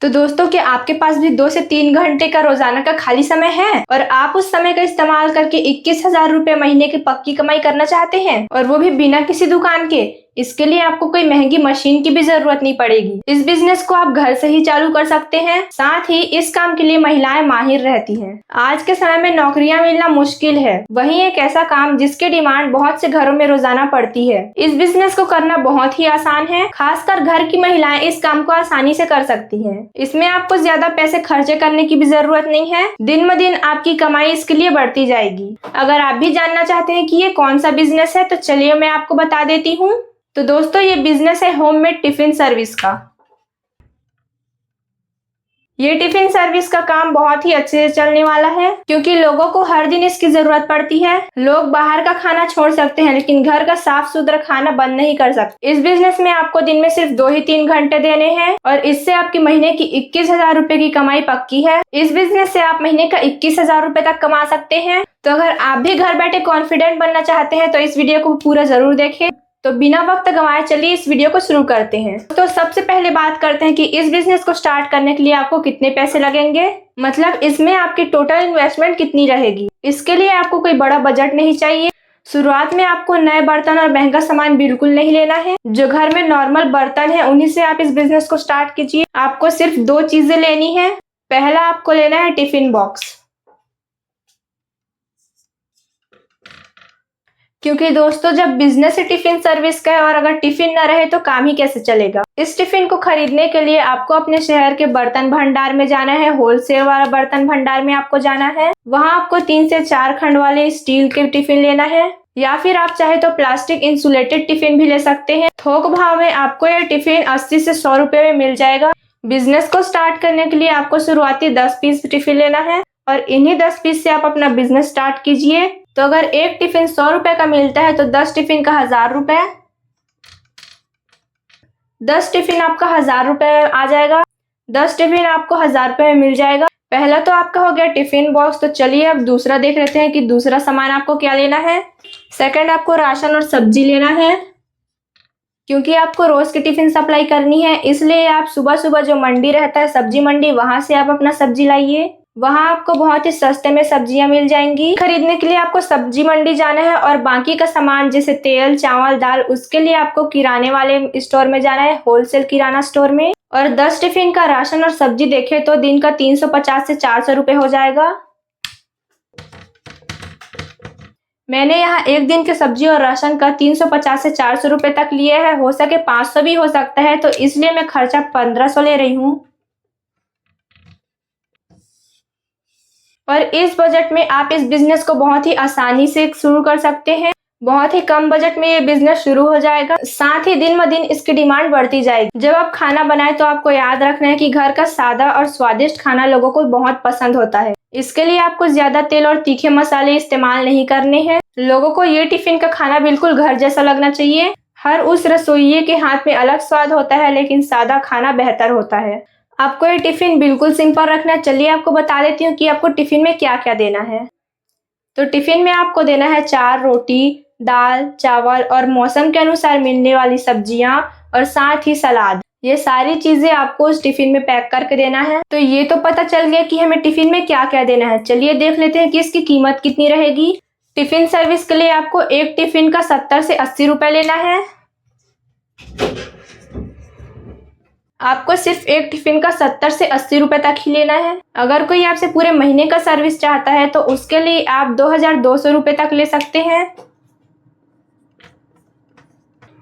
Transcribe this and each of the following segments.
तो दोस्तों, क्या आपके पास भी 2 से 3 घंटे का रोजाना का खाली समय है और आप उस समय का इस्तेमाल करके 21,000 रुपए महीने की पक्की कमाई करना चाहते हैं, और वो भी बिना किसी दुकान के? इसके लिए आपको कोई महंगी मशीन की भी जरूरत नहीं पड़ेगी। इस बिजनेस को आप घर से ही चालू कर सकते हैं। साथ ही इस काम के लिए महिलाएं माहिर रहती हैं। आज के समय में नौकरियां मिलना मुश्किल है, वहीं एक ऐसा काम जिसकी डिमांड बहुत से घरों में रोजाना पड़ती है। इस बिजनेस को करना बहुत ही आसान है, खासकर घर की महिलाएं इस काम को आसानी से कर सकती हैं। इसमें आपको ज्यादा पैसे खर्चे करने की भी जरूरत नहीं है। दिन ब दिन आपकी कमाई इसके लिए बढ़ती जाएगी। अगर आप भी जानना चाहते हैं कि ये कौन सा बिजनेस है, तो चलिए मैं आपको बता देती हूँ। तो दोस्तों, ये बिजनेस है होममेड टिफिन सर्विस का। ये टिफिन सर्विस का काम बहुत ही अच्छे से चलने वाला है, क्योंकि लोगों को हर दिन इसकी जरूरत पड़ती है। लोग बाहर का खाना छोड़ सकते हैं, लेकिन घर का साफ सुथरा खाना बंद नहीं कर सकते। इस बिजनेस में आपको दिन में सिर्फ 2 ही 3 घंटे देने हैं, और इससे आपकी महीने की 21,000 रुपए की कमाई पक्की है। इस बिजनेस से आप महीने का 21,000 रुपए तक कमा सकते हैं। तो अगर आप भी घर बैठे कॉन्फिडेंट बनना चाहते हैं, तो इस वीडियो को पूरा जरूर देखें। तो बिना वक्त गंवाए चलिए इस वीडियो को शुरू करते हैं। तो सबसे पहले बात करते हैं कि इस बिजनेस को स्टार्ट करने के लिए आपको कितने पैसे लगेंगे, मतलब इसमें आपकी टोटल इन्वेस्टमेंट कितनी रहेगी। इसके लिए आपको कोई बड़ा बजट नहीं चाहिए। शुरुआत में आपको नए बर्तन और महंगा सामान बिल्कुल नहीं लेना है। जो घर में नॉर्मल बर्तन है उन्हीं से आप इस बिजनेस को स्टार्ट कीजिए। आपको सिर्फ 2 चीजें लेनी है। पहला आपको लेना है टिफिन बॉक्स, क्योंकि दोस्तों जब बिजनेस ही टिफिन सर्विस का है और अगर टिफिन न रहे तो काम ही कैसे चलेगा। इस टिफिन को खरीदने के लिए आपको अपने शहर के बर्तन भंडार में जाना है। होलसेल वाला बर्तन भंडार में आपको जाना है। वहां आपको 3 से 4 खंड वाले स्टील के टिफिन लेना है, या फिर आप चाहे तो प्लास्टिक इंसुलेटेड टिफिन भी ले सकते हैं। थोक भाव में आपको यह टिफिन 80 से 100 रुपए में मिल जाएगा। बिजनेस को स्टार्ट करने के लिए आपको शुरुआती 10 पीस टिफिन लेना है, और इन्हीं 10 पीस से आप अपना बिजनेस स्टार्ट कीजिए। तो अगर एक टिफिन 100 रुपए का मिलता है तो 10 टिफिन का 1000 रुपए, 10 टिफिन आपका 1000 रुपए आ जाएगा। 10 टिफिन आपको 1000 रुपए में मिल जाएगा। पहला तो आपका हो गया टिफिन बॉक्स। तो चलिए अब दूसरा देख लेते हैं कि दूसरा सामान आपको क्या लेना है। सेकंड, आपको राशन और सब्जी लेना है, क्योंकि आपको रोज की टिफिन सप्लाई करनी है। इसलिए आप सुबह सुबह जो मंडी रहता है, सब्जी मंडी, वहां से आप अपना सब्जी लाइए। वहां आपको बहुत ही सस्ते में सब्जियां मिल जाएंगी। खरीदने के लिए आपको सब्जी मंडी जाना है, और बाकी का सामान जैसे तेल, चावल, दाल, उसके लिए आपको किराने वाले स्टोर में जाना है, होलसेल किराना स्टोर में। और 10 टिफिन का राशन और सब्जी देखे तो दिन का 350 से 400 रुपए हो जाएगा। मैंने यहाँ एक दिन के सब्जी और राशन का 350 से 400 रुपए तक लिए है। हो सके 500 भी हो सकता है, तो इसलिए मैं खर्चा 1500 ले रही हूँ। और इस बजट में आप इस बिजनेस को बहुत ही आसानी से शुरू कर सकते हैं। बहुत ही कम बजट में ये बिजनेस शुरू हो जाएगा। साथ ही दिन ब दिन इसकी डिमांड बढ़ती जाएगी। जब आप खाना बनाए तो आपको याद रखना है कि घर का सादा और स्वादिष्ट खाना लोगों को बहुत पसंद होता है। इसके लिए आपको ज्यादा तेल और तीखे मसाले इस्तेमाल नहीं करने हैं। लोगों को ये टिफिन का खाना बिल्कुल घर जैसा लगना चाहिए। हर उस रसोइये के हाथ में अलग स्वाद होता है, लेकिन सादा खाना बेहतर होता है। आपको ये टिफिन बिल्कुल सिंपल रखना है। चलिए आपको बता देती हूँ कि आपको टिफिन में क्या क्या देना है। तो टिफिन में आपको देना है 4 रोटी, दाल, चावल और मौसम के अनुसार मिलने वाली सब्जियां, और साथ ही सलाद। ये सारी चीजें आपको उस टिफिन में पैक करके देना है। तो ये तो पता चल गया कि हमें टिफिन में क्या क्या देना है। चलिए देख लेते हैं कि इसकी कीमत कितनी रहेगी। टिफिन सर्विस के लिए आपको एक टिफिन का 70 से 80 रुपए लेना है। आपको सिर्फ एक टिफिन का 70 से 80 रुपए तक ही लेना है। अगर कोई आपसे पूरे महीने का सर्विस चाहता है तो उसके लिए आप 2200 रुपए तक ले सकते हैं।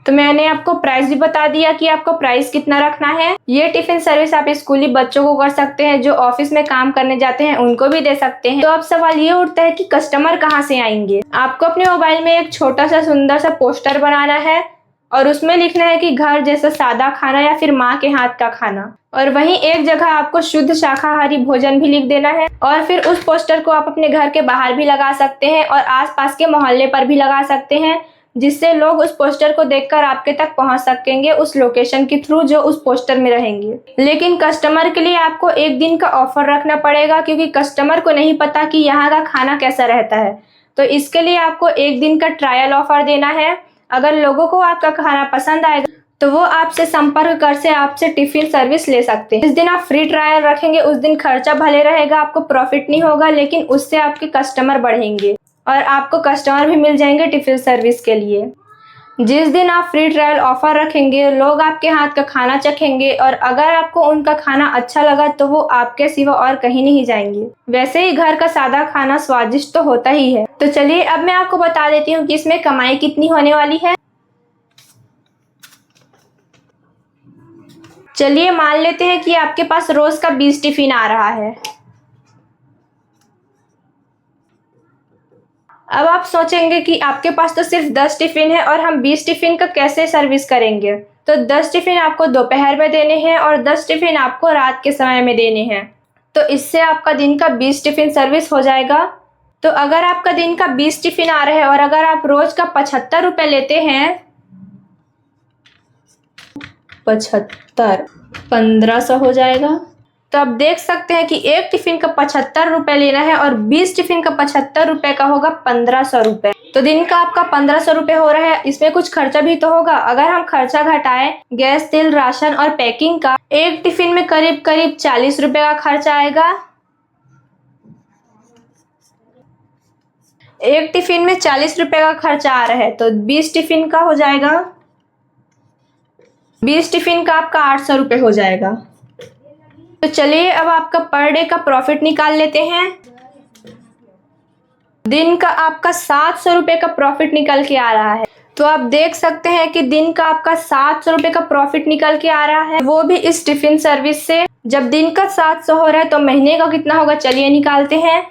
तो मैंने आपको प्राइस भी बता दिया कि आपको प्राइस कितना रखना है। ये टिफिन सर्विस आप स्कूली बच्चों को कर सकते हैं, जो ऑफिस में काम करने जाते हैं उनको भी दे सकते हैं। तो अब सवाल ये उठता है कि कस्टमर कहाँ से आएंगे। आपको अपने मोबाइल में एक छोटा सा सुंदर सा पोस्टर बनाना है, और उसमें लिखना है कि घर जैसा सादा खाना या फिर माँ के हाथ का खाना। और वहीं एक जगह आपको शुद्ध शाकाहारी भोजन भी लिख देना है। और फिर उस पोस्टर को आप अपने घर के बाहर भी लगा सकते हैं, और आसपास के मोहल्ले पर भी लगा सकते हैं, जिससे लोग उस पोस्टर को देखकर आपके तक पहुंच सकेंगे उस लोकेशन के थ्रू जो उस पोस्टर में रहेंगे। लेकिन कस्टमर के लिए आपको एक दिन का ऑफर रखना पड़ेगा, क्योंकि कस्टमर को नहीं पता कि यहाँ का खाना कैसा रहता है। तो इसके लिए आपको एक दिन का ट्रायल ऑफर देना है। अगर लोगों को आपका खाना पसंद आएगा तो वो आपसे संपर्क कर से आपसे टिफिन सर्विस ले सकते हैं। जिस दिन आप फ्री ट्रायल रखेंगे उस दिन खर्चा भले रहेगा, आपको प्रॉफिट नहीं होगा, लेकिन उससे आपके कस्टमर बढ़ेंगे और आपको कस्टमर भी मिल जाएंगे टिफिन सर्विस के लिए। जिस दिन आप फ्री ट्रायल ऑफर रखेंगे लोग आपके हाथ का खाना चखेंगे और अगर आपको उनका खाना अच्छा लगा तो वो आपके सिवा और कहीं नहीं जाएंगे। वैसे ही घर का सादा खाना स्वादिष्ट तो होता ही है। तो चलिए अब मैं आपको बता देती हूँ कि इसमें कमाई कितनी होने वाली है। चलिए मान लेते हैं कि आपके पास रोज का 20 टिफिन आ रहा है। अब आप सोचेंगे कि आपके पास तो सिर्फ 10 टिफिन है और हम 20 टिफिन का कैसे सर्विस करेंगे। तो 10 टिफिन आपको दोपहर में देने हैं और 10 टिफिन आपको रात के समय में देने हैं। तो इससे आपका दिन का 20 टिफिन सर्विस हो जाएगा। तो अगर आपका दिन का 20 टिफिन आ रहा है और अगर आप रोज का 75 रुपये लेते हैं, 75 1500 हो जाएगा। तो आप देख सकते हैं कि एक टिफिन का 75 रुपये लेना है और 20 टिफिन का 75 रुपये का होगा 1500 रुपये। तो दिन का आपका 1500 रुपये हो रहा है। इसमें कुछ खर्चा भी तो होगा। अगर हम खर्चा घटाएं गैस, तेल, राशन और पैकिंग का, एक टिफिन में करीब करीब 40 रुपये का खर्चा आएगा। एक टिफिन में 40 रुपये का खर्चा आ रहा है तो 20 टिफिन का हो जाएगा, 20 टिफिन का आपका 800 रुपये हो जाएगा। तो चलिए अब आपका पर डे का प्रॉफिट निकाल लेते हैं। दिन का आपका 700 रुपये का प्रॉफिट निकल के आ रहा है। तो आप देख सकते हैं कि दिन का आपका 700 रुपये का प्रॉफिट निकल के आ रहा है, वो भी इस टिफिन सर्विस से। जब दिन का 700 हो रहा है तो महीने का कितना होगा, चलिए निकालते हैं।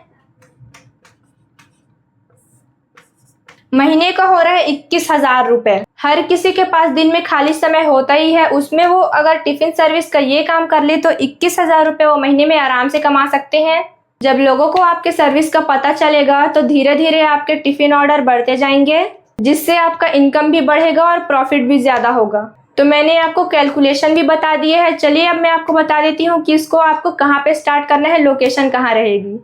महीने का हो रहा है 21,000 रुपये। हर किसी के पास दिन में खाली समय होता ही है, उसमें वो अगर टिफिन सर्विस का ये काम कर ले तो 21,000 रुपये वो महीने में आराम से कमा सकते हैं। जब लोगों को आपके सर्विस का पता चलेगा तो धीरे धीरे आपके टिफिन ऑर्डर बढ़ते जाएंगे, जिससे आपका इनकम भी बढ़ेगा और प्रॉफिट भी ज्यादा होगा। तो मैंने आपको कैलकुलेशन भी बता दिए है। चलिए अब मैं आपको बता देती हूँ कि इसको आपको कहाँ पे स्टार्ट करना है, लोकेशन कहाँ रहेगी।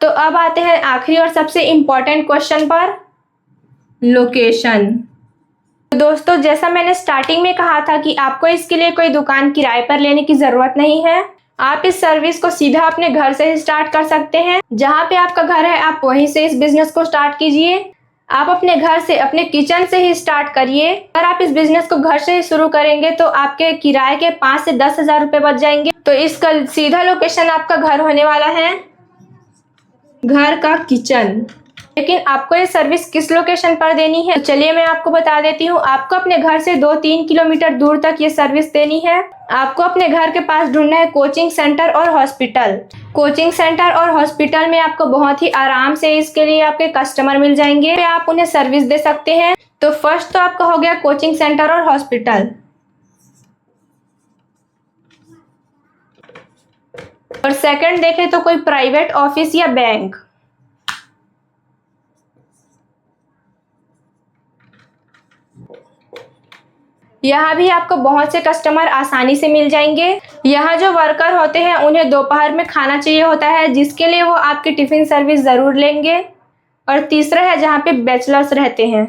तो अब आते हैं आखिरी और सबसे इम्पोर्टेंट क्वेश्चन पर, लोकेशन। तो दोस्तों जैसा मैंने स्टार्टिंग में कहा था कि आपको इसके लिए कोई दुकान किराए पर लेने की जरूरत नहीं है। आप इस सर्विस को सीधा अपने घर से ही स्टार्ट कर सकते हैं। जहां पे आपका घर है आप वहीं से इस बिजनेस को स्टार्ट कीजिए। आप अपने घर से, अपने किचन से ही स्टार्ट करिए। अगर आप इस बिजनेस को घर से ही शुरू करेंगे तो आपके किराए के 5 से 10,000 रुपये बच जाएंगे। तो इसका सीधा लोकेशन आपका घर होने वाला है, घर का किचन। लेकिन आपको ये सर्विस किस लोकेशन पर देनी है, तो चलिए मैं आपको बता देती हूँ। आपको अपने घर से 2-3 किलोमीटर दूर तक ये सर्विस देनी है। आपको अपने घर के पास ढूंढना है कोचिंग सेंटर और हॉस्पिटल। कोचिंग सेंटर और हॉस्पिटल में आपको बहुत ही आराम से इसके लिए आपके कस्टमर मिल जाएंगे, आप उन्हें सर्विस दे सकते हैं। तो फर्स्ट तो आपका हो गया कोचिंग सेंटर और हॉस्पिटल, और सेकंड देखें तो कोई प्राइवेट ऑफिस या बैंक। यहाँ भी आपको बहुत से कस्टमर आसानी से मिल जाएंगे। यहाँ जो वर्कर होते हैं उन्हें दोपहर में खाना चाहिए होता है, जिसके लिए वो आपकी टिफिन सर्विस जरूर लेंगे। और तीसरा है जहाँ पे बैचलर्स रहते हैं।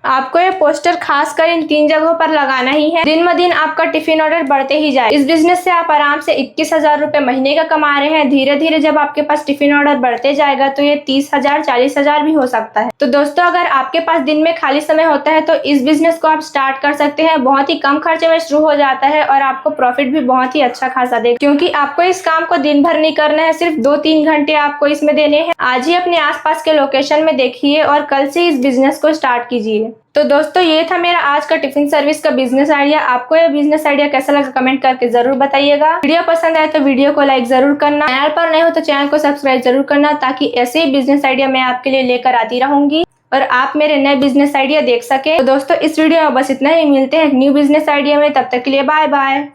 आपको ये पोस्टर खास कर इन 3 जगहों पर लगाना ही है। दिन ब दिन आपका टिफिन ऑर्डर बढ़ते ही जाए। इस बिजनेस से आप आराम से 21,000 रुपये महीने का कमा रहे हैं। धीरे धीरे जब आपके पास टिफिन ऑर्डर बढ़ते जाएगा तो ये 30,000 40,000 भी हो सकता है। तो दोस्तों अगर आपके पास दिन में खाली समय होता है तो इस बिजनेस को आप स्टार्ट कर सकते हैं। बहुत ही कम खर्चे में शुरू हो जाता है और आपको प्रॉफिट भी बहुत ही अच्छा खासा देगा, क्योंकि आपको इस काम को दिन भर नहीं करना है, सिर्फ 2-3 घंटे आपको इसमें देने हैं। आज ही अपने आसपास के लोकेशन में देखिए और कल से इस बिजनेस को स्टार्ट कीजिए। तो दोस्तों ये था मेरा आज का टिफिन सर्विस का बिजनेस आइडिया। आपको ये बिजनेस आइडिया कैसा लगा कमेंट करके जरूर बताइएगा। वीडियो पसंद आए तो वीडियो को लाइक जरूर करना, चैनल पर नए हो तो चैनल को सब्सक्राइब जरूर करना, ताकि ऐसे ही बिजनेस आइडिया मैं आपके लिए लेकर आती रहूंगी और आप मेरे नए बिजनेस आइडिया देख सके। तो दोस्तों इस वीडियो में बस इतना ही। मिलते हैं एक न्यू बिजनेस आइडिया में, तब तक के लिए बाय बाय।